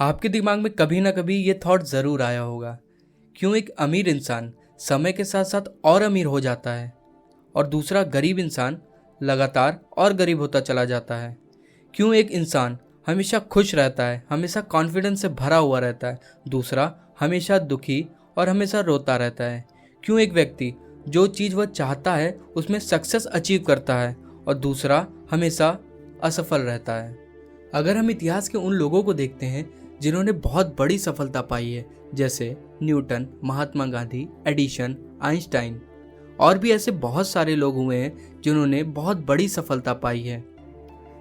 आपके दिमाग में कभी ना कभी ये थॉट ज़रूर आया होगा, क्यों एक अमीर इंसान समय के साथ साथ और अमीर हो जाता है और दूसरा गरीब इंसान लगातार और गरीब होता चला जाता है। क्यों एक इंसान हमेशा खुश रहता है, हमेशा कॉन्फिडेंस से भरा हुआ रहता है, दूसरा हमेशा दुखी और हमेशा रोता रहता है। क्यों एक व्यक्ति जो चीज़ वह चाहता है उसमें सक्सेस अचीव करता है और दूसरा हमेशा असफल रहता है। अगर हम इतिहास के उन लोगों को देखते हैं जिन्होंने बहुत बड़ी सफलता पाई है, जैसे Newton, Mahatma Gandhi, Edison, Einstein और भी ऐसे बहुत सारे लोग हुए हैं जिन्होंने बहुत बड़ी सफलता पाई है।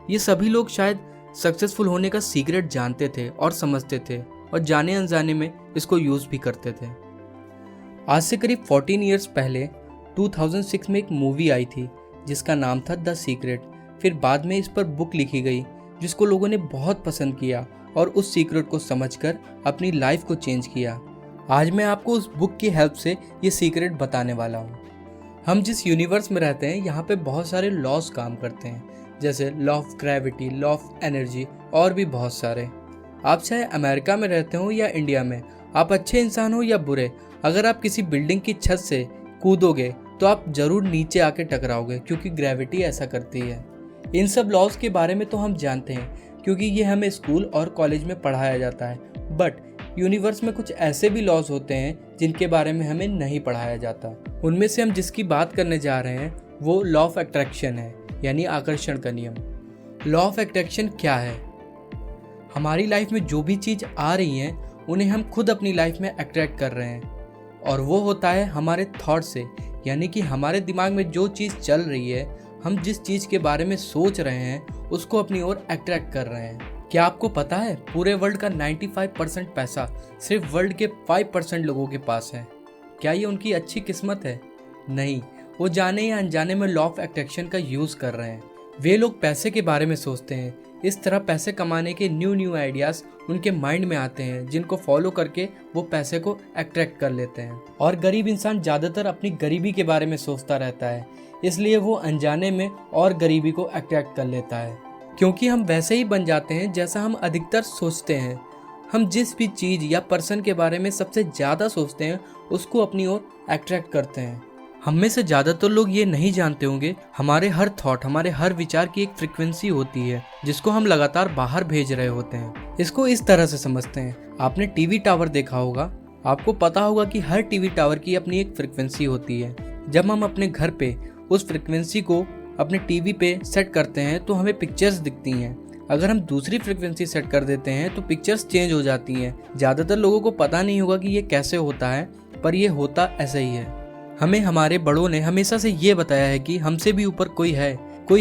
ये सभी लोग शायद सक्सेसफुल होने का सीक्रेट जानते थे और समझते थे और जाने अनजाने में इसको यूज़ भी करते थे। आज से करीब 14 ईयर्स पहले 2006 में एक मूवी आई थी जिसका नाम था द सीक्रेट। फिर बाद में इस पर बुक लिखी गई जिसको लोगों ने बहुत पसंद किया और उस सीक्रेट को समझकर अपनी लाइफ को चेंज किया। आज मैं आपको उस बुक की हेल्प से ये सीक्रेट बताने वाला हूँ। हम जिस यूनिवर्स में रहते हैं यहाँ पे बहुत सारे लॉज काम करते हैं, जैसे law of gravity, law of energy और भी बहुत सारे। आप चाहे अमेरिका में रहते हो या इंडिया में, आप अच्छे इंसान हो या बुरे, अगर आप किसी बिल्डिंग की छत से कूदोगे तो आप जरूर नीचे आके टकराओगे, क्योंकि ग्रेविटी ऐसा करती है। इन सब लॉज के बारे में तो हम जानते हैं क्योंकि ये हमें स्कूल और कॉलेज में पढ़ाया जाता है, बट यूनिवर्स में कुछ ऐसे भी लॉज होते हैं जिनके बारे में हमें नहीं पढ़ाया जाता। उनमें से हम जिसकी बात करने जा रहे हैं वो लॉ ऑफ अट्रैक्शन है, यानी आकर्षण का नियम। लॉ ऑफ अट्रैक्शन क्या है? हमारी लाइफ में जो भी चीज़ आ रही हैं उन्हें हम खुद अपनी लाइफ में अट्रैक्ट कर रहे हैं और वो होता है हमारे थॉट से, यानी कि हमारे दिमाग में जो चीज़ चल रही है, हम जिस चीज़ के बारे में सोच रहे हैं उसको अपनी ओर अट्रैक्ट कर रहे हैं। क्या आपको पता है पूरे वर्ल्ड का 95% पैसा सिर्फ वर्ल्ड के 5% लोगों के पास है? क्या ये उनकी अच्छी किस्मत है? नहीं, वो जाने या अनजाने में लॉ ऑफ अट्रैक्शन का यूज़ कर रहे हैं। वे लोग पैसे के बारे में सोचते हैं, इस तरह पैसे कमाने के न्यू आइडियाज़ उनके माइंड में आते हैं जिनको फॉलो करके वो पैसे को अट्रैक्ट कर लेते हैं। और गरीब इंसान ज़्यादातर अपनी गरीबी के बारे में सोचता रहता है, इसलिए वो अनजाने में और गरीबी को अट्रैक्ट कर लेता है। क्योंकि हम वैसे ही बन जाते हैं जैसा हम अधिकतर सोचते हैं। हम जिस भी चीज़ या पर्सन के बारे में सबसे ज़्यादा सोचते हैं उसको अपनी ओर अट्रैक्ट करते हैं। हम में से ज़्यादातर लोग ये नहीं जानते होंगे, हमारे हर थॉट, हमारे हर विचार की एक फ्रिक्वेंसी होती है जिसको हम लगातार बाहर भेज रहे होते हैं। इसको इस तरह से समझते हैं, आपने टीवी टावर देखा होगा, आपको पता होगा कि हर टीवी टावर की अपनी एक फ्रिक्वेंसी होती है। जब हम अपने घर पे उस फ्रिक्वेंसी को अपने टीवी पे सेट करते हैं तो हमें पिक्चर्स दिखती हैं। अगर हम दूसरी फ्रिक्वेंसी सेट कर देते हैं तो पिक्चर्स चेंज हो जाती हैं। ज़्यादातर लोगों को पता नहीं होगा कि ये कैसे होता है, पर ये होता ऐसे ही है। हमें हमारे बड़ों ने हमेशा से ये बताया है कि हमसे भी ऊपर कोई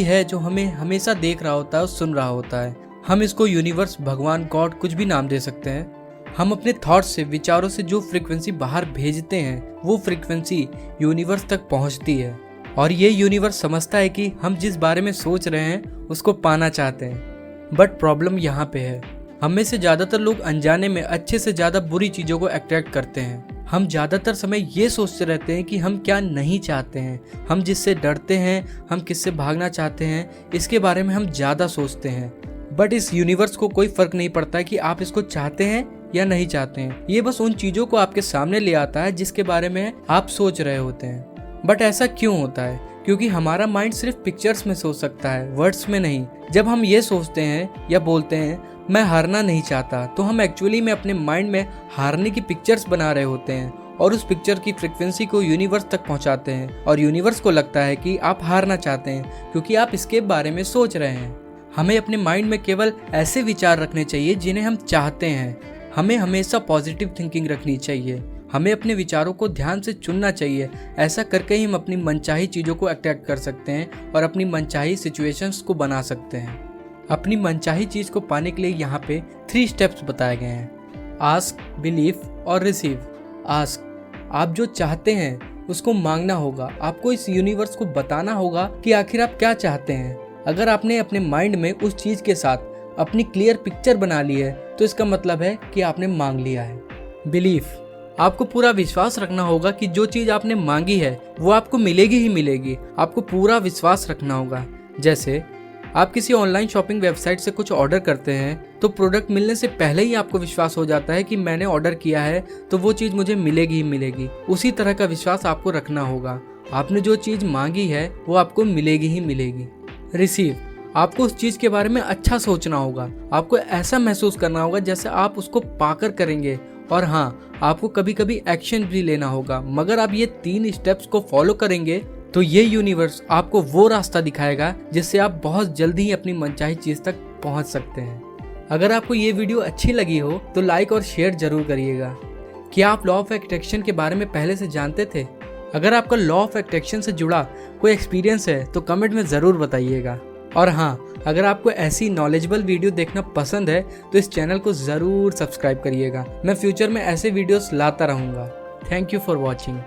है जो हमें हमेशा देख रहा होता है और सुन रहा होता है। हम इसको यूनिवर्स, भगवान, गॉड कुछ भी नाम दे सकते हैं। हम अपने थॉट्स से, विचारों से जो फ्रिक्वेंसी बाहर भेजते हैं वो फ्रिक्वेंसी यूनिवर्स तक पहुंचती है और ये यूनिवर्स समझता है कि हम जिस बारे में सोच रहे हैं उसको पाना चाहते हैं। बट प्रॉब्लम यहाँ पे है, हम में से ज़्यादातर लोग अनजाने में अच्छे से ज़्यादा बुरी चीज़ों को अट्रैक्ट करते हैं। हम ज़्यादातर समय ये सोचते रहते हैं कि हम क्या नहीं चाहते हैं, हम जिससे डरते हैं, हम किससे भागना चाहते हैं, इसके बारे में हम ज़्यादा सोचते हैं। बट इस यूनिवर्स को कोई फ़र्क नहीं पड़ता कि आप इसको चाहते हैं या नहीं चाहते हैं। ये बस उन चीज़ों को आपके सामने ले आता है जिसके बारे में आप सोच रहे होते हैं। बट ऐसा क्यों होता है? क्योंकि हमारा माइंड सिर्फ पिक्चर्स में सोच सकता है, वर्ड्स में नहीं। जब हम ये सोचते हैं या बोलते हैं मैं हारना नहीं चाहता, तो हम एक्चुअली में अपने माइंड में हारने की पिक्चर्स बना रहे होते हैं और उस पिक्चर की फ्रिक्वेंसी को यूनिवर्स तक पहुंचाते हैं और यूनिवर्स को लगता है कि आप हारना चाहते हैं क्योंकि आप इसके बारे में सोच रहे हैं। हमें अपने माइंड में केवल ऐसे विचार रखने चाहिए जिन्हें हम चाहते हैं। हमें हमेशा पॉजिटिव थिंकिंग रखनी चाहिए। हमें अपने विचारों को ध्यान से चुनना चाहिए। ऐसा करके ही हम अपनी मनचाही चीज़ों को अट्रैक्ट कर सकते हैं और अपनी मनचाही सिचुएशंस को बना सकते हैं। अपनी मनचाही चीज़ को पाने के लिए यहाँ पे 3 स्टेप्स बताए गए हैं: आस्क, बिलीव और रिसीव। आस्क, आप जो चाहते हैं उसको मांगना होगा। आपको इस यूनिवर्स को बताना होगा कि आखिर आप क्या चाहते हैं। अगर आपने अपने माइंड में उस चीज़ के साथ अपनी क्लियर पिक्चर बना ली है तो इसका मतलब है कि आपने मांग लिया है। बिलीव, आपको पूरा विश्वास रखना होगा कि जो चीज़ आपने मांगी है वो आपको मिलेगी ही मिलेगी। आपको पूरा विश्वास रखना होगा। जैसे आप किसी ऑनलाइन शॉपिंग वेबसाइट से कुछ ऑर्डर करते हैं तो प्रोडक्ट मिलने से पहले ही आपको विश्वास हो जाता है कि मैंने ऑर्डर किया है तो वो चीज़ मुझे मिलेगी ही मिलेगी। उसी तरह का विश्वास आपको रखना होगा। आपने जो चीज़ मांगी है वो आपको मिलेगी ही मिलेगी। रिसीव, आपको उस चीज़ के बारे में अच्छा सोचना होगा। आपको ऐसा महसूस करना होगा जैसे आप उसको पाकर करेंगे। और हाँ, आपको कभी कभी एक्शन भी लेना होगा, मगर आप ये 3 स्टेप्स को फॉलो करेंगे तो ये यूनिवर्स आपको वो रास्ता दिखाएगा जिससे आप बहुत जल्दी ही अपनी मनचाही चीज़ तक पहुंच सकते हैं। अगर आपको ये वीडियो अच्छी लगी हो तो लाइक और शेयर जरूर करिएगा। क्या आप लॉ ऑफ अट्रैक्शन के बारे में पहले से जानते थे? अगर आपका लॉ ऑफ अट्रैक्शन से जुड़ा कोई एक्सपीरियंस है तो कमेंट में ज़रूर बताइएगा। और हाँ, अगर आपको ऐसी नॉलेजेबल वीडियो देखना पसंद है तो इस चैनल को ज़रूर सब्सक्राइब करिएगा। मैं फ्यूचर में ऐसे वीडियोस लाता रहूँगा। Thank you for watching.